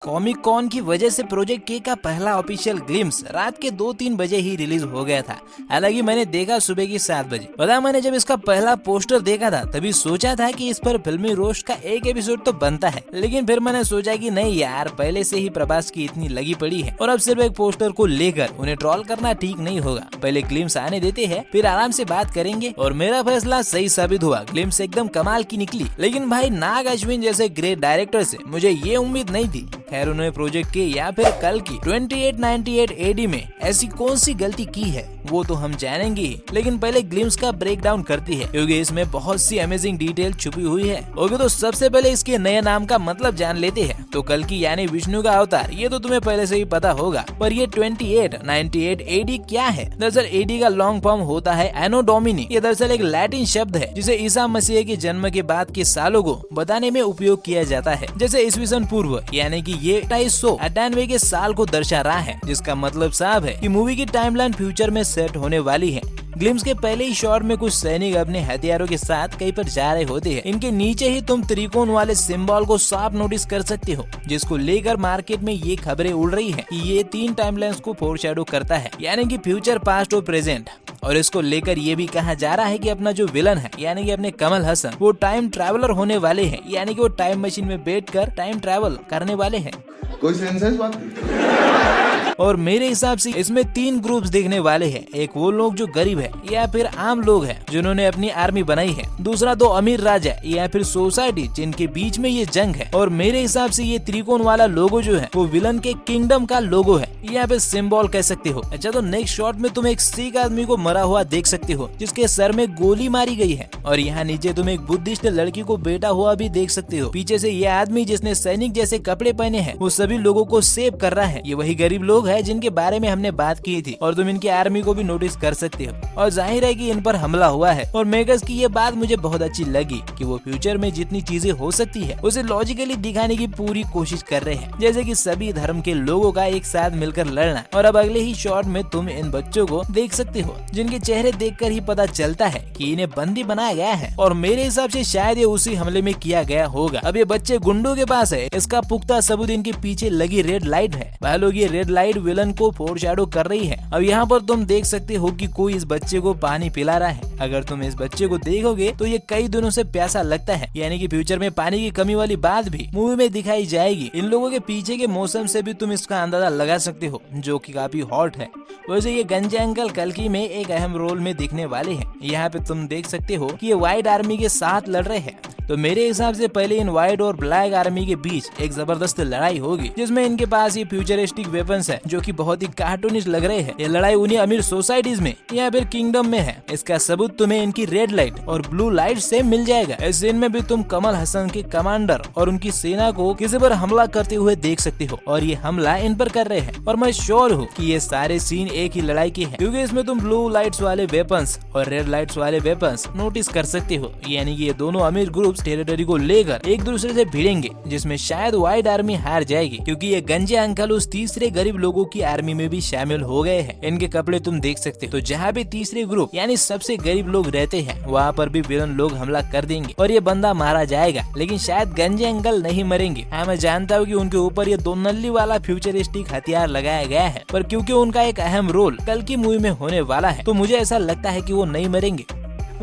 Comic cone की वजह से प्रोजेक्ट के का पहला ऑफिशियल ग्लिम्स रात के 2-3 बजे ही रिलीज हो गया था। हालांकि मैंने देखा सुबह की 7 बजे। पता मैंने जब इसका पहला पोस्टर देखा था तभी सोचा था कि इस पर फिल्मी रोस्ट का एक एपिसोड तो बनता है, लेकिन फिर मैंने सोचा कि नहीं यार, पहले से ही प्रभास की इतनी लगी पड़ी है और अब सिर्फ एक पोस्टर को लेकर उन्हें ट्रोल करना ठीक नहीं होगा। पहले ग्लिम्स आने देते हैं, फिर आराम से बात करेंगे। और मेरा फैसला सही साबित हुआ, ग्लिम्स एकदम कमाल की निकली। लेकिन भाई नाग अश्विन जैसे ग्रेट डायरेक्टर से मुझे ये उम्मीद नहीं थी। खैर, उन्होंने प्रोजेक्ट के या फिर कल की 2898 एडी में ऐसी कौन सी गलती की है वो तो हम जानेंगे ही, लेकिन पहले ग्लिम्स का ब्रेक डाउन करती है क्योंकि इसमें बहुत सी अमेजिंग डिटेल छुपी हुई है। ओके, तो सबसे पहले इसके नए नाम का मतलब जान लेते हैं। तो कल की यानी विष्णु का अवतार, ये तो तुम्हें पहले से ही पता होगा, पर ये 2898 एडी क्या है? दरअसल एडी का लॉन्ग फॉर्म होता है एनो डोमिनी। ये दरअसल एक लैटिन शब्द है जिसे ईसा मसीह के जन्म के बाद के सालों को बताने में उपयोग किया जाता है। जैसे ईस्वी सन पूर्व, यानी कि ये 2898 के साल को दर्शा रहा है, जिसका मतलब साफ है कि मूवी की टाइमलाइन फ्यूचर में सेट होने वाली है। ग्लिम्स के पहले ही शॉट में कुछ सैनिक अपने हथियारों के साथ कहीं पर जा रहे होते हैं। इनके नीचे ही तुम त्रिकोण वाले सिंबल को साफ नोटिस कर सकते हो, जिसको लेकर मार्केट में ये खबरें उड़ रही हैं कि ये 3 टाइमलाइंस को फोरशैडो करता है, यानी कि फ्यूचर, पास्ट और प्रेजेंट। और इसको लेकर ये भी कहा जा रहा है कि अपना जो विलन है, यानी कि अपने कमल हसन, वो टाइम ट्रैवलर होने वाले हैं, यानी कि वो टाइम मशीन में बैठकर टाइम ट्रैवल करने वाले हैं। कोई सेंस है इस बात? और मेरे हिसाब से इसमें 3 ग्रुप्स देखने वाले हैं। एक वो लोग जो गरीब है या फिर आम लोग हैं जिन्होंने अपनी आर्मी बनाई है। दूसरा 2 अमीर राजा या फिर सोसाइटी जिनके बीच में ये जंग है। और मेरे हिसाब से ये त्रिकोण वाला लोगो जो है वो विलन के किंगडम का लोगो है या फिर सिंबल कह सकते हो। अच्छा, तो नेक्स्ट शॉट में तुम एक सिख आदमी को मरा हुआ देख सकते हो जिसके सर में गोली मारी गई है। और यहाँ नीचे तुम एक बुद्धिस्ट लड़की को बैठा हुआ भी देख सकते हो। पीछे से ये आदमी जिसने सैनिक जैसे कपड़े पहने हैं वो सभी लोगों को सेव कर रहा है। ये वही गरीब लोग है जिनके बारे में हमने बात की थी। और तुम इनकी आर्मी को भी नोटिस कर सकते हो। और जाहिर है कि इन पर हमला हुआ है। और मेकर्स की ये बात मुझे बहुत अच्छी लगी कि वो फ्यूचर में जितनी चीजें हो सकती है उसे लॉजिकली दिखाने की पूरी कोशिश कर रहे हैं, जैसे कि सभी धर्म के लोगों का एक साथ मिलकर लड़ना। और अब अगले ही शॉट में तुम इन बच्चों को देख सकते हो जिनके चेहरे देखकर ही पता चलता है कि इन्हें बंदी बनाया गया है। और मेरे हिसाब से शायद ये उसी हमले में किया गया होगा। अब ये बच्चे गुंडों के पास है, इसका पुख्ता सबूत इनके पीछे लगी रेड लाइट है। भाई लोग, ये रेड लाइट विलन को फोरशैडो कर रही है। अब यहाँ पर तुम देख सकते हो कि कोई इस बच्चे को पानी पिला रहा है। अगर तुम इस बच्चे को देखोगे तो ये कई दिनों से प्यासा लगता है, यानी कि फ्यूचर में पानी की कमी वाली बात भी मूवी में दिखाई जाएगी। इन लोगों के पीछे के मौसम से भी तुम इसका अंदाजा लगा सकते हो, जो कि काफी हॉट है। वैसे ये गंजे अंकल कल्कि में एक अहम रोल में दिखने वाले हैं। यहाँ पे तुम देख सकते हो कि ये व्हाइट आर्मी के साथ लड़ रहे हैं। तो मेरे हिसाब से पहले इन व्हाइट और ब्लैक आर्मी के बीच एक जबरदस्त लड़ाई होगी, जिसमें इनके पास ये फ्यूचरिस्टिक वेपन्स है जो कि बहुत ही कार्टूनिश लग रहे हैं। ये लड़ाई उन्हीं अमीर सोसाइटीज में या फिर किंगडम में है। इसका सबूत तुम्हें इनकी रेड लाइट और ब्लू लाइट से मिल जाएगा। इस सीन में भी तुम कमल हसन के कमांडर और उनकी सेना को किसी पर हमला करते हुए देख सकते हो, और ये हमला इन पर कर रहे हैं। और मैं श्योर हूँ कि ये सारे सीन एक ही लड़ाई के हैं, क्योंकि इसमें तुम ब्लू लाइट्स वाले वेपन्स और रेड लाइट्स वाले वेपन्स नोटिस कर सकते हो। यानी कि ये दोनों अमीर ग्रुप टेरिटरी को लेकर एक दूसरे से भिड़ेंगे, जिसमें शायद व्हाइट आर्मी हार जाएगी, क्योंकि ये गंजे अंकल उस तीसरे गरीब लोगों की आर्मी में भी शामिल हो गए हैं। इनके कपड़े तुम देख सकते हो। तो जहाँ भी तीसरे ग्रुप यानी सबसे गरीब लोग रहते हैं वहाँ पर भी विलन लोग हमला कर देंगे और ये बंदा मारा जाएगा। लेकिन शायद गंजे अंकल नहीं मरेंगे। हाँ, मैं जानता हूँ कि उनके ऊपर ये 2 नल्ली वाला फ्यूचरिस्टिक हथियार लगाया गया है, पर क्योंकि उनका एक अहम रोल कल की मूवी में होने वाला है तो मुझे ऐसा लगता है कि वो नहीं मरेंगे।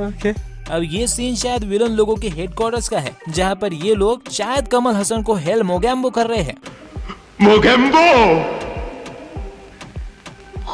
ओके। अब ये सीन शायद विलन लोगों के हेडक्वार्टर्स का है, जहाँ पर ये लोग शायद कमल हसन को हेल मोगैम्बो कर रहे हैं। मोगेम्बो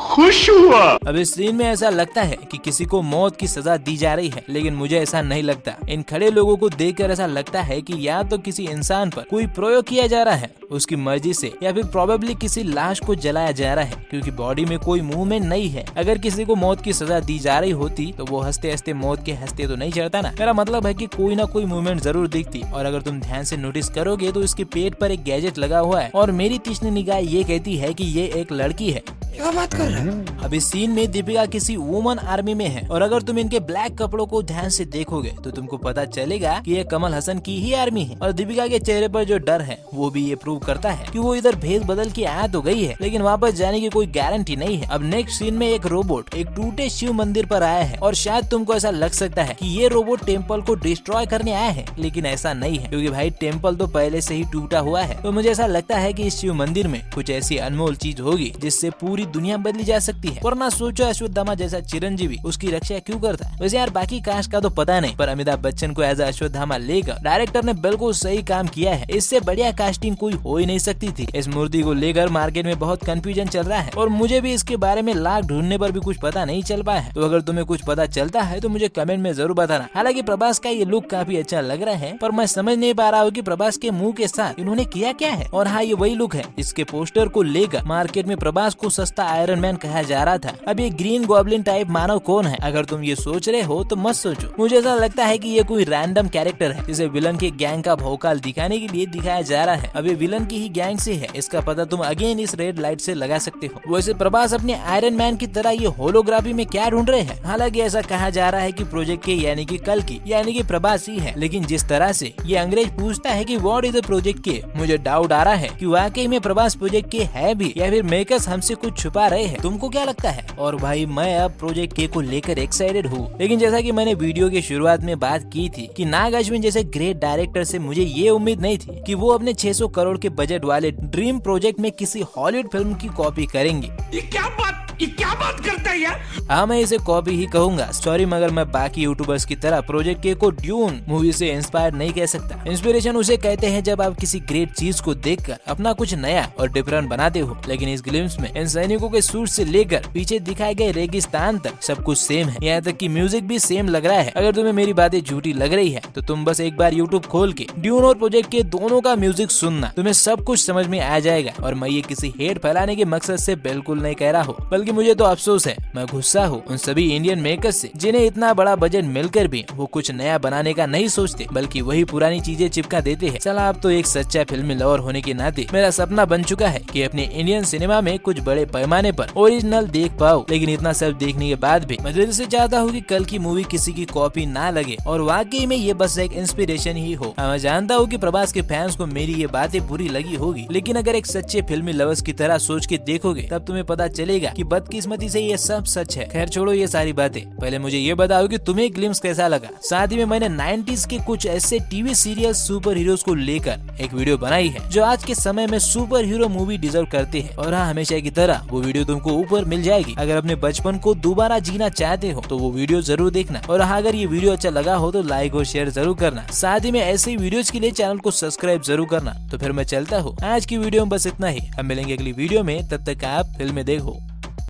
खुश हुआ। अब इस सीन में ऐसा लगता है कि किसी को मौत की सजा दी जा रही है, लेकिन मुझे ऐसा नहीं लगता। इन खड़े लोगों को देखकर ऐसा लगता है कि या तो किसी इंसान पर कोई प्रयोग किया जा रहा है उसकी मर्जी से, या फिर प्रोबेबली किसी लाश को जलाया जा रहा है, क्योंकि बॉडी में कोई मूवमेंट नहीं है। अगर किसी को मौत की सजा दी जा रही होती तो वो हंसते हंसते मौत के हंसते तो नहीं चढ़ता ना। मेरा मतलब है कि कोई ना कोई मूवमेंट जरूर दिखती। और अगर तुम ध्यान से नोटिस करोगे तो इसके पेट पर एक गैजेट लगा हुआ है, और मेरी तीक्ष्ण निगाह ये कहती है कि ये एक लड़की है। क्या बात कर रहा है? अब इस सीन में दीपिका किसी वुमन आर्मी में है और अगर तुम इनके ब्लैक कपड़ों को ध्यान से देखोगे तो तुमको पता चलेगा कि ये कमल हसन की ही आर्मी है। और दीपिका के चेहरे पर जो डर है वो भी ये प्रूव करता है कि वो इधर भेद बदल के आ तो गई है लेकिन वापस जाने की कोई गारंटी नहीं है। अब नेक्स्ट सीन में एक रोबोट एक टूटे शिव मंदिर पर आया है और शायद तुमको ऐसा लग सकता है कि ये रोबोट टेम्पल को डिस्ट्रॉय करने आया है, लेकिन ऐसा नहीं है क्योंकि भाई टेम्पल तो पहले से ही टूटा हुआ है। तो मुझे ऐसा लगता है कि इस शिव मंदिर में कुछ ऐसी अनमोल चीज होगी जिससे पूरी दुनिया बदली जा सकती है। वरना सोचो अश्वत्थामा जैसा चिरंजीवी उसकी रक्षा क्यों करता है। वैसे यार बाकी कास्ट का तो पता नहीं, पर अमिताभ बच्चन को एज अश्वत्थामा लेकर डायरेक्टर ने बिल्कुल सही काम किया है। इससे बढ़िया कास्टिंग कोई हो ही नहीं सकती थी। इस मूर्ति को लेकर मार्केट में बहुत कंफ्यूजन चल रहा है और मुझे भी इसके बारे में लाख ढूंढने पर भी कुछ पता नहीं चल पाया है। तो अगर तुम्हें कुछ पता चलता है तो मुझे कमेंट में जरूर बताना। हालांकि प्रभास का ये लुक काफी अच्छा लग रहा है, पर मैं समझ नहीं पा रहा हूँ कि प्रभास के मुंह के साथ इन्होंने किया क्या है। और हाँ, ये वही लुक है इसके पोस्टर को लेकर मार्केट में प्रभास को सस्ता आयरन मैन कहा जा रहा था। अब ये ग्रीन गॉब्लिन टाइप मानव कौन है? अगर तुम ये सोच रहे हो तो मत सोचो। मुझे ऐसा लगता है कि ये कोई रैंडम कैरेक्टर है जिसे विलन के गैंग का भौकाल दिखाने के लिए दिखाया जा रहा है। अब ये विलन की ही गैंग से है, इसका पता तुम अगेन इस रेड लाइट से लगा सकते हो। वैसे प्रभास अपने आयरन मैन की तरह ये होलोग्राफी में क्या ढूंढ रहे हैं? हालांकि ऐसा कहा जा रहा है कि प्रोजेक्ट के यानी कि कल की यानी कि प्रभास ही है, लेकिन जिस तरह से ये अंग्रेज पूछता है कि व्हाट इज द प्रोजेक्ट के, मुझे डाउट आ रहा है कि वाकई में प्रभास प्रोजेक्ट के है भी या फिर मेकर्स हमसे कुछ छुपा रहे हैं। तुमको क्या लगता है? और भाई मैं अब प्रोजेक्ट के को लेकर एक्साइटेड हूँ, लेकिन जैसा कि मैंने वीडियो के शुरुआत में बात की थी कि नाग अश्विन जैसे ग्रेट डायरेक्टर से मुझे ये उम्मीद नहीं थी कि वो अपने 600 करोड़ के बजट वाले ड्रीम प्रोजेक्ट में किसी हॉलीवुड फिल्म की कॉपी करेंगे। ये क्या बात करता है यार? हाँ, मैं इसे कॉपी ही कहूंगा। सॉरी, मगर मैं बाकी यूट्यूबर्स की तरह प्रोजेक्ट के को ड्यून मूवी से इंस्पायर नहीं कह सकता। इंस्पिरेशन उसे कहते हैं जब आप किसी ग्रेट चीज को देखकर अपना कुछ नया और डिफरेंट बनाते हो। लेकिन इस ग्लिम्स में इन सैनिकों के सूट से लेकर पीछे दिखाए गए रेगिस्तान तक सब कुछ सेम है। यहाँ तक कि म्यूजिक भी सेम लग रहा है। अगर तुम्हें मेरी बातें झूठी लग रही है तो तुम बस एक बार यूट्यूब खोल के ड्यून और प्रोजेक्ट के दोनों का म्यूजिक सुनना, तुम्हें सब कुछ समझ में आ जाएगा। और मैं ये किसी हेट फैलाने के मकसद से बिल्कुल नहीं कह रहा हूँ, बल्कि मुझे तो अफसोस है, मैं गुस्सा हूँ उन सभी इंडियन मेकर्स से जिन्हें इतना बड़ा बजट मिलकर भी वो कुछ नया बनाने का नहीं सोचते, बल्कि वही पुरानी चीजें चिपका देते हैं। चला, अब तो एक सच्चा फिल्मी लवर होने के नाते मेरा सपना बन चुका है कि अपने इंडियन सिनेमा में कुछ बड़े पैमाने पर ओरिजिनल देख पाऊं। लेकिन इतना सब देखने के बाद भी मैं दिल से चाहता हूँ कि कल की मूवी किसी की कॉपी ना लगे और वाकई में ये बस एक इंस्पिरेशन ही हो। मैं जानता हूँ कि प्रभास के फैंस को मेरी ये बातें बुरी लगी होगी, लेकिन अगर एक सच्चे फिल्मी लवर्स की तरह सोच के देखोगे तब तुम्हें पता चलेगा कि बदकिस्मती से ये सब सच है। खैर छोड़ो ये सारी बातें, पहले मुझे ये बताओ कि तुम्हें ग्लिम्स कैसा लगा। साथ ही में मैंने 90s के कुछ ऐसे टीवी सीरियल सुपर हीरोज को लेकर एक वीडियो बनाई है जो आज के समय में सुपर हीरो मूवी डिजर्व करते हैं। और हाँ, हमेशा की तरह वो वीडियो तुमको ऊपर मिल जाएगी। अगर अपने बचपन को दोबारा जीना चाहते हो तो वो वीडियो जरूर देखना। और हाँ, अगर ये वीडियो अच्छा लगा हो तो लाइक और शेयर जरूर करना। साथ ही में ऐसे ही वीडियोस के लिए चैनल को सब्सक्राइब जरूर करना। तो फिर मैं चलता हूँ। आज की वीडियो में बस इतना ही। हम मिलेंगे अगली वीडियो में, तब तक आप फिल्में देखो।